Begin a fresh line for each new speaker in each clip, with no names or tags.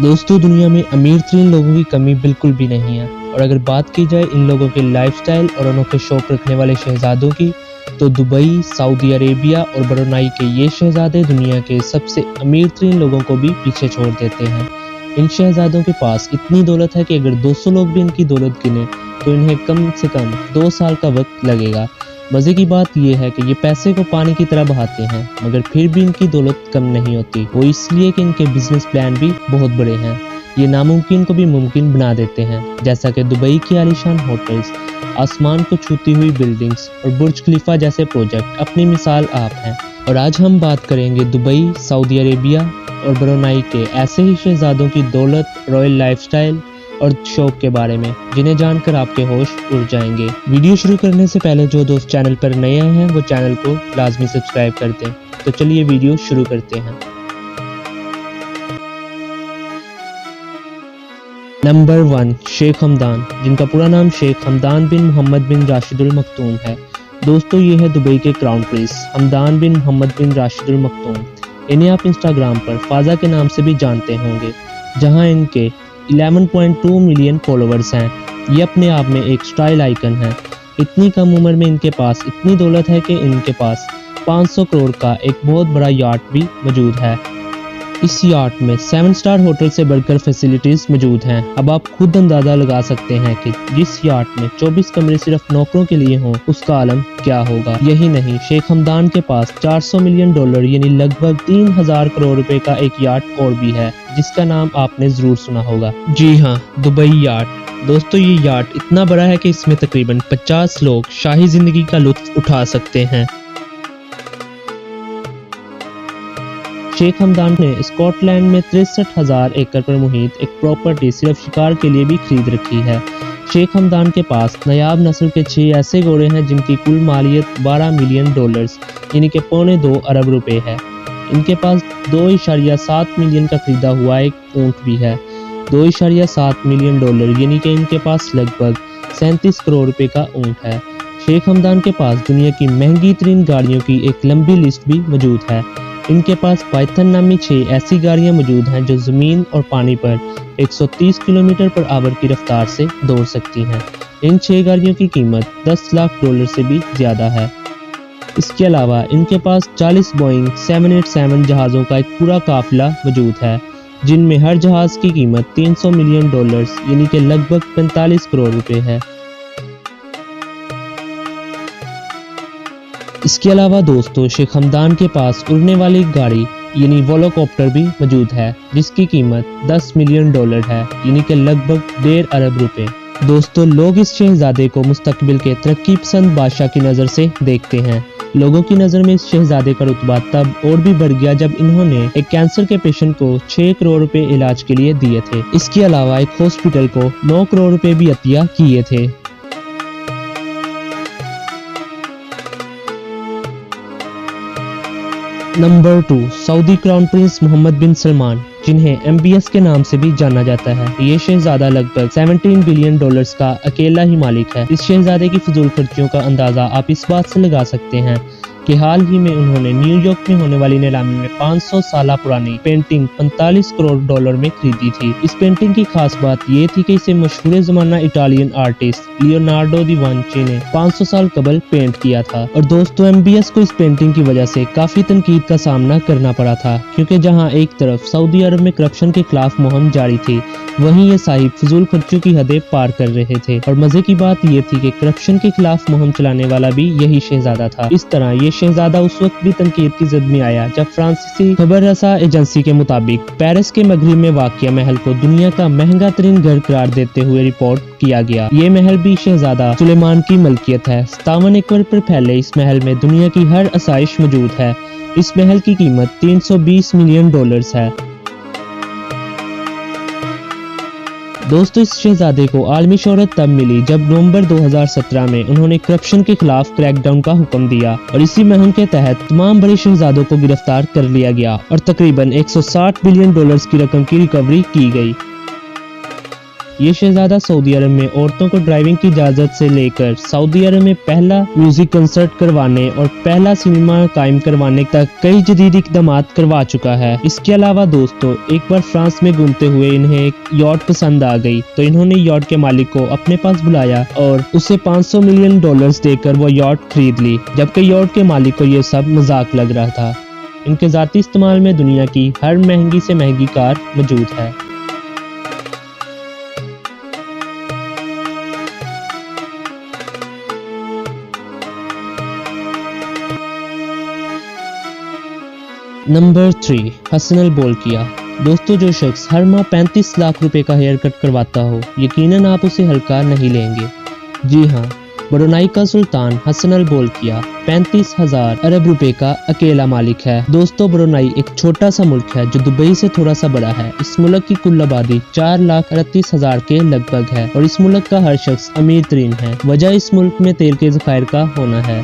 दोस्तों, दुनिया में अमीर तरीन लोगों की कमी बिल्कुल भी नहीं है। और अगर बात की जाए इन लोगों के लाइफस्टाइल और अनोखे शौक रखने वाले शहजादों की, तो दुबई, सऊदी अरेबिया और ब्रुनेई के ये शहजादे दुनिया के सबसे अमीर तरीन लोगों को भी पीछे छोड़ देते हैं। इन शहजादों के पास इतनी दौलत है कि अगर 200 लोग भी इनकी दौलत गिने तो इन्हें कम से कम 2 साल का वक्त लगेगा। मज़े की बात यह है कि ये पैसे को पानी की तरह बहाते हैं, मगर फिर भी इनकी दौलत कम नहीं होती। वो इसलिए कि इनके बिजनेस प्लान भी बहुत बड़े हैं। ये नामुमकिन को भी मुमकिन बना देते हैं, जैसा कि दुबई की आलीशान होटल्स, आसमान को छूती हुई बिल्डिंग्स और बुर्ज खलीफा जैसे प्रोजेक्ट अपनी मिसाल आप हैं। और आज हम बात करेंगे दुबई, सऊदी अरेबिया और ब्रुनेई के ऐसे ही शहजादों की दौलत, रॉयल लाइफस्टाइल और शौक के बारे में, जिन्हें जानकर आपके होश उड़ जाएंगे। वीडियो शुरू करने से पहले जो दोस्त चैनल पर नए आए हैं वो चैनल को लाजमी सब्सक्राइब कर दें। तो चलिए वीडियो शुरू करते हैं। नंबर 1, शेख हमदान, जिनका पूरा नाम शेख हमदान बिन मोहम्मद बिन राशिदुल मखतूम है। दोस्तों, ये है दुबई के क्राउन प्रिंस हमदान बिन मोहम्मद बिन राशिदुल मखतूम। इन्हें आप इंस्टाग्राम पर फाजा के नाम से भी जानते होंगे, जहां इनके 11.2 मिलियन फॉलोअर्स हैं। ये अपने आप में एक स्टाइल आइकन है। इतनी कम उम्र में इनके पास इतनी दौलत है कि इनके पास 500 करोड़ का एक बहुत बड़ा याट भी मौजूद है। इस याट में 7 स्टार होटल से बढ़कर फैसिलिटीज मौजूद हैं। अब आप खुद अंदाजा लगा सकते हैं कि जिस याट में 24 कमरे सिर्फ नौकरों के लिए हों, उसका आलम क्या होगा। यही नहीं, शेख हमदान के पास 400 मिलियन डॉलर यानी लगभग 3000 करोड़ रुपए का एक याट और भी है, जिसका नाम आपने जरूर सुना होगा। जी हाँ, दुबई याट। दोस्तों, ये याट इतना बड़ा है कि इसमें तकरीबन 50 लोग शाही जिंदगी का लुत्फ उठा सकते हैं। शेख हमदान ने स्कॉटलैंड में 63,000 एकड़ पर मुहित एक प्रॉपर्टी सिर्फ शिकार के लिए भी खरीद रखी है। शेख हमदान के पास नायाब नस्ल के 6 ऐसे घोड़े हैं जिनकी कुल मालियत 12 मिलियन डॉलर्स यानी कि पौने 2 अरब रुपए है। इनके पास 2.7 मिलियन का खरीदा हुआ एक ऊंट भी है। 2.7 मिलियन डॉलर यानी कि इनके पास लगभग 37 करोड़ रुपए का ऊंट है। शेख हमदान के पास दुनिया की महंगी तरीन गाड़ियों की एक लंबी लिस्ट भी मौजूद है। इनके पास पाइथन नामी 6 ऐसी गाड़ियां मौजूद हैं जो जमीन और पानी पर 130 किलोमीटर पर आवर की रफ्तार से दौड़ सकती हैं। इन 6 गाड़ियों की कीमत 10 लाख डॉलर से भी ज्यादा है। इसके अलावा इनके पास 40 बोइंग 787 जहाज़ों का एक पूरा काफिला मौजूद है, जिनमें हर जहाज की कीमत 300 मिलियन डॉलर्स यानी कि लगभग 45 करोड़ रुपए है। इसके अलावा दोस्तों, शेख हमदान के पास उड़ने वाली गाड़ी यानी वोलोकॉप्टर भी मौजूद है, जिसकी कीमत 10 मिलियन डॉलर है यानी कि लगभग 1.5 अरब रुपए। दोस्तों, लोग इस शहजादे को मुस्तकबिल के तरक्की पसंद बादशाह की नज़र से देखते हैं। लोगों की नज़र में इस शहजादे का रुतबा तब और भी बढ़ गया जब इन्होंने एक कैंसर के पेशेंट को 6 करोड़ रुपए इलाज के लिए दिए थे। इसके अलावा एक हॉस्पिटल को 9 करोड़ रुपए भी अतिया किए थे। Number 2, Saudi crown prince Mohammed bin Salman, जिन्हें MBS के नाम से भी जाना जाता है। ये शहजादा लगभग 17 बिलियन डॉलर्स का अकेला ही मालिक है। इस शहजादे की फजूल खर्चियों का अंदाजा आप इस बात से लगा सकते हैं कि हाल ही में उन्होंने न्यूयॉर्क में होने वाली नीलामी में 500 साल पुरानी पेंटिंग 45 करोड़ डॉलर में खरीदी थी। इस पेंटिंग की खास बात ये थी कि इसे मशहूर जमाना इटालियन आर्टिस्ट लियोनार्डो दी विंची ने 500 साल कबल पेंट किया था। और दोस्तों, MBS को इस पेंटिंग की वजह से काफी तनकीद का सामना करना पड़ा था, क्योंकि जहां एक तरफ सऊदी अरब में करप्शन के खिलाफ मुहिम जारी थी, वहीं ये साहिब फजूल खर्चों की हदें पार कर रहे थे। और मजे की बात ये थी कि करप्शन के खिलाफ मुहिम चलाने वाला भी यही शहजादा था। इस तरह ये शहजादा उस वक्त भी तनकीद की जद में आया जब फ्रांसीसी खबर रसा एजेंसी के मुताबिक पेरिस के मगरिब में वाक़िया महल को दुनिया का महंगा तरीन घर करार देते हुए रिपोर्ट किया गया। ये महल भी शहजादा सुलेमान की मलकियत है। 57 एकड़ पर फैले इस महल में दुनिया की हर आसाइश मौजूद है। इस महल की कीमत 320 मिलियन डॉलर्स है। दोस्तों, इस शहजादे को आलमी शोहरत तब मिली जब नवंबर 2017 में उन्होंने करप्शन के खिलाफ क्रैकडाउन का हुक्म दिया और इसी मुहिम के तहत तमाम बड़े शहजादों को गिरफ्तार कर लिया गया और तकरीबन 160 बिलियन डॉलर्स की रकम की रिकवरी की गई। ये शहजादा सऊदी अरब में औरतों को ड्राइविंग की इजाजत से लेकर सऊदी अरब में पहला म्यूजिक कंसर्ट करवाने और पहला सिनेमा कायम करवाने तक कई जदीद इक़दामात करवा चुका है। इसके अलावा दोस्तों, एक बार फ्रांस में घूमते हुए इन्हें एक यॉट पसंद आ गई तो इन्होंने यॉट के मालिक को अपने पास बुलाया और उसे $500 मिलियन देकर वो यॉट खरीद ली, जबकि यॉट के मालिक को ये सब मजाक लग रहा था। इनके ज़ाती इस्तेमाल में दुनिया की हर महंगी से महंगी कार मौजूद है। नंबर 3, हसन अल बोल्किया। दोस्तों, जो शख्स हर माह 35 लाख रुपए का हेयर कट करवाता हो, यकीनन आप उसे हल्का नहीं लेंगे। जी हाँ, ब्रुनाई का सुल्तान हसन अल बोल्किया 35,000 अरब रुपए का अकेला मालिक है। दोस्तों, ब्रुनाई एक छोटा सा मुल्क है जो दुबई से थोड़ा सा बड़ा है। इस मुल्क की कुल आबादी 4,38,000 के लगभग है और इस मुल्क का हर शख्स अमीर तरीन है। वजह इस मुल्क में तेल के ज़खायर का होना है।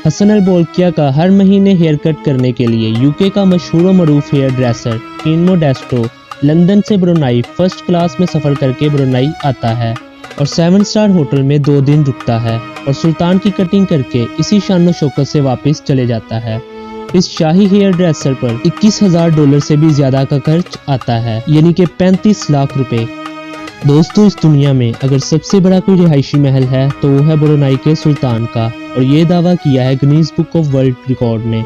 हसन अल बोल्किया का हर महीने हेयर कट करने के लिए यूके का मशहूर व मरूफ हेयर ड्रेसर कीन मोडेस्टो लंदन से ब्रुनाई फर्स्ट क्लास में सफर करके ब्रुनाई आता है और 7 स्टार होटल में 2 दिन रुकता है और सुल्तान की कटिंग करके इसी शान शौकत से वापस चले जाता है। इस शाही हेयर ड्रेसर पर $21,000 से भी ज्यादा का खर्च आता है, यानी कि 35 लाख रुपए। दोस्तों, इस दुनिया में अगर सबसे बड़ा कोई रिहायशी महल है तो वो है ब्रुनाई के सुल्तान का, और ये दावा किया है Guinness book of world record ने।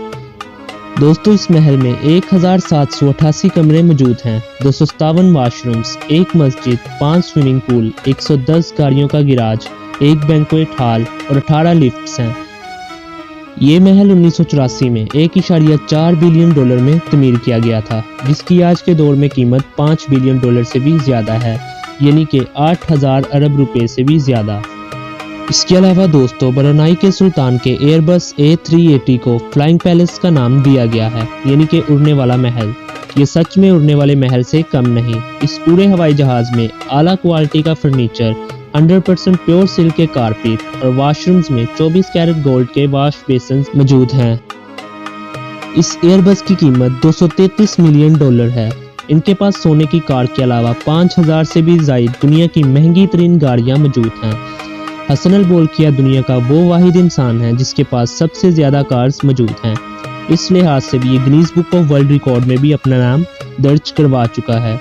दोस्तों, इस महल में 1788 कमरे मौजूद हैं, 257 वाशरूम्स, 1 मस्जिद, 5 स्विमिंग पूल, 110 गाड़ियों का गिराज, 1 बैंक्वेट हॉल और 18 लिफ्ट्स हैं। ये महल 1984 में $1.4 बिलियन में तमीर किया गया था, जिसकी आज के दौर में कीमत $5 बिलियन से भी ज्यादा है, यानी कि 8,000 अरब रुपए से भी ज्यादा। इसके अलावा दोस्तों, ब्रुनाई के सुल्तान के एयरबस A380 को फ्लाइंग पैलेस का नाम दिया गया है, यानी कि उड़ने वाला महल। ये सच में उड़ने वाले महल से कम नहीं। इस पूरे हवाई जहाज में आला क्वालिटी का फर्नीचर, 100% प्योर सिल्क के कारपेट और वॉशरूम्स में 24 कैरेट गोल्ड के वॉश बेसिन मौजूद हैं। इस एयरबस की कीमत $233 मिलियन है। इनके पास सोने की कार के अलावा 5,000 से भी ज्यादा दुनिया की महंगी तरीन गाड़ियां मौजूद हैं। हसन अल बोल्किया दुनिया का वो वाहिद इंसान है जिसके पास सबसे ज्यादा कार्स मौजूद हैं। इस लिहाज से भी ये Guinness book of world record में भी अपना नाम दर्ज करवा चुका है।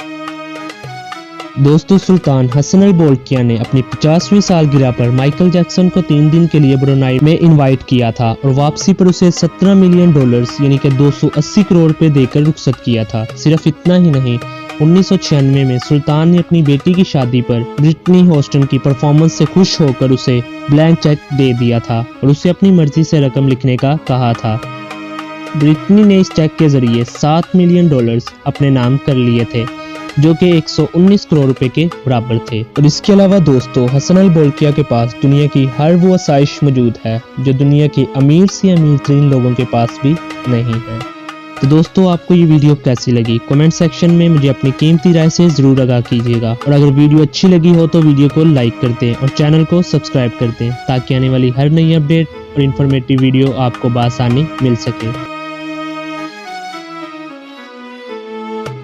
दोस्तों, सुल्तान हसन अल बोल्किया ने अपनी 50वीं सालगिरह पर माइकल जैक्सन को 3 दिन के लिए ब्रुनाई में इनवाइट किया था और वापसी पर उसे $17 मिलियन यानी कि 280 करोड़ रुपए देकर रुखसत किया था। सिर्फ इतना ही नहीं, 1996 में सुल्तान ने अपनी बेटी की शादी पर ब्रिटनी होस्टन की परफॉर्मेंस से खुश होकर उसे ब्लैंक चेक दे दिया था और उसे अपनी मर्जी से रकम लिखने का कहा था। ब्रिटनी ने इस चेक के जरिए $7 मिलियन अपने नाम कर लिए थे, जो कि 119 करोड़ रुपए के बराबर थे। और इसके अलावा दोस्तों, हसन अल बोल्किया के पास दुनिया की हर वो आसाइश मौजूद है जो दुनिया के अमीर से अमीर तरीन लोगों के पास भी नहीं है। तो दोस्तों, आपको ये वीडियो कैसी लगी? कमेंट सेक्शन में मुझे अपनी कीमती राय से जरूर आगाह कीजिएगा और अगर वीडियो अच्छी लगी हो तो वीडियो को लाइक कर दें और चैनल को सब्सक्राइब कर दें ताकि आने वाली हर नई अपडेट और इन्फॉर्मेटिव वीडियो आपको बआसानी मिल सके।